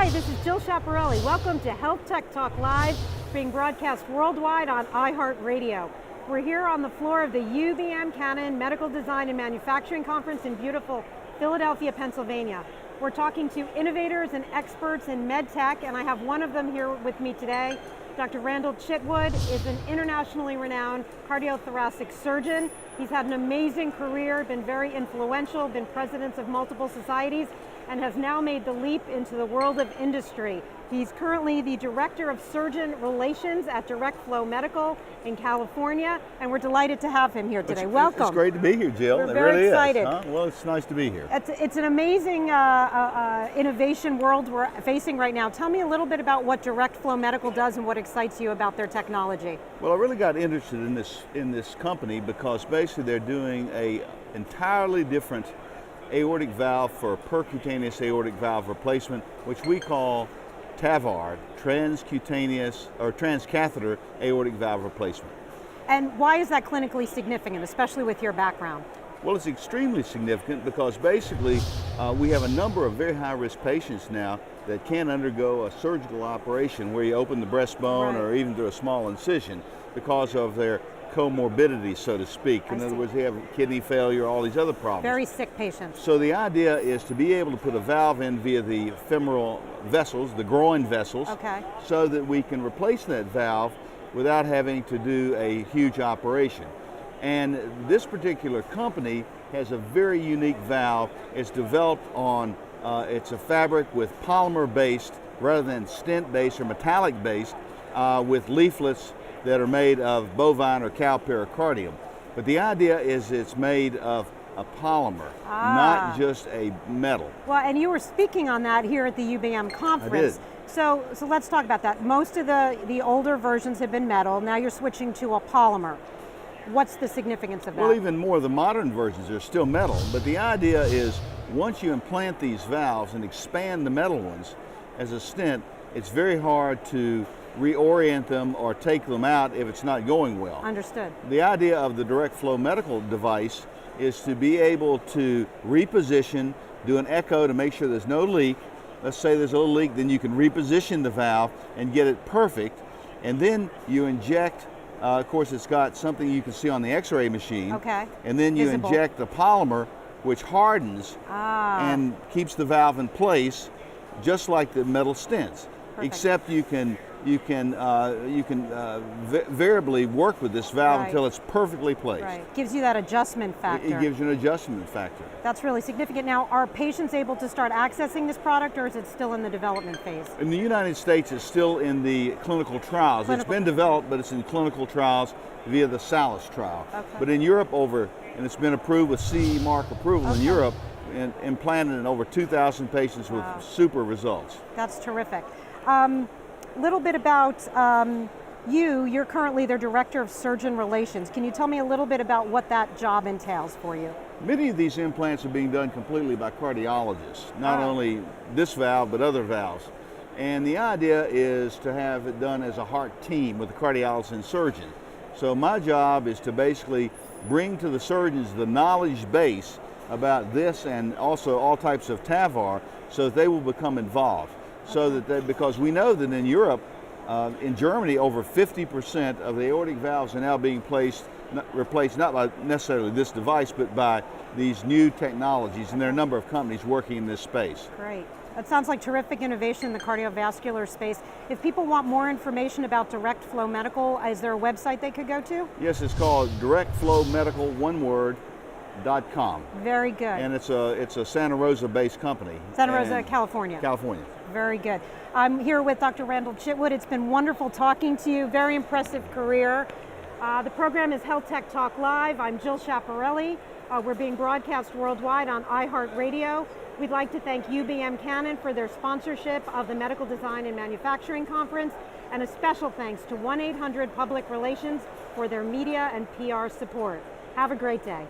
Hi, this is Jill Schiaparelli. Welcome to HealthTech Talk Live, being broadcast worldwide on iHeart Radio. We're here on the floor of the UBM Canon Medical Design and Manufacturing Conference in beautiful Philadelphia, Pennsylvania. We're talking to innovators and experts in med tech, and I have one of them here with me today. Dr. Randall Chitwood is an internationally renowned cardiothoracic surgeon. He's had an amazing career, been very influential, been president of multiple societies, and has now made the leap into the world of industry. He's currently the Director of Surgeon Relations at Direct Flow Medical in California, and we're delighted to have him here today. Welcome. It's great to be here, Jill. We're very excited. Huh? Well, it's nice to be here. It's an amazing innovation world we're facing right now. Tell me a little bit about what Direct Flow Medical does and what excites you about their technology. Well, I really got interested in this company because basically they're doing a entirely different aortic valve for percutaneous aortic valve replacement, which we call TAVR, transcutaneous or transcatheter aortic valve replacement. And why is that clinically significant, especially with your background? Well, it's extremely significant because basically we have a number of very high-risk patients now that can undergo a surgical operation where you open the breastbone or even do a small incision because of their comorbidity, so to speak. In other words, they have kidney failure, all these other problems. Very sick patients. So the idea is to be able to put a valve in via the femoral vessels, the groin vessels, so that we can replace that valve without having to do a huge operation. And this particular company has a very unique valve. It's developed on, it's a fabric with polymer based rather than stent based or metallic based with leaflets that are made of bovine or cow pericardium. But the idea is it's made of a polymer, not just a metal. Well, and you were speaking on that here at the UBM conference. I did. So let's talk about that. Most of the older versions have been metal. Now you're switching to a polymer. What's the significance of that? Well, even more, the modern versions are still metal, but the idea is once you implant these valves and expand the metal ones as a stent, it's very hard to reorient them or take them out if it's not going well. Understood. The idea of the Direct Flow Medical device is to be able to reposition, do an echo to make sure there's no leak. Let's say there's a little leak, then you can reposition the valve and get it perfect, and then you inject, of course it's got something you can see on the x-ray machine, and then you inject the polymer which hardens and keeps the valve in place just like the metal stents. Perfect. Except you can variably work with this valve until it's perfectly placed. Right. Gives you that adjustment factor. It gives you an adjustment factor. That's really significant. Now, are patients able to start accessing this product, or is it still in the development phase? In the United States, it's still in the clinical trials. It's been developed, but it's in clinical trials via the SALIS trial. But in Europe, and it's been approved with CE mark approval in Europe, and implanted in over 2,000 patients with super results. That's terrific. Little bit about you're currently their Director of Surgeon Relations. Can you tell me a little bit about what that job entails for you? Many of these implants are being done completely by cardiologists, not only this valve, but other valves. And the idea is to have it done as a heart team with the cardiologist and surgeon. So my job is to basically bring to the surgeons the knowledge base about this and also all types of TAVR so that they will become involved. So that because we know that in Europe, in Germany, over 50% of the aortic valves are now being replaced not by necessarily this device, but by these new technologies, and there are a number of companies working in this space. Great. That sounds like terrific innovation in the cardiovascular space. If people want more information about Direct Flow Medical, is there a website they could go to? Yes, it's called directflowmedical.com. Very good. And it's a Santa Rosa-based company. Santa Rosa, California. California. Very good. I'm here with Dr. Randall Chitwood. It's been wonderful talking to you. Very impressive career. The program is HealthTech Talk Live. I'm Jill Schiaparelli. We're being broadcast worldwide on iHeart Radio. We'd like to thank UBM Canon for their sponsorship of the Medical Design and Manufacturing Conference, and a special thanks to 1-800 Public Relations for their media and PR support. Have a great day.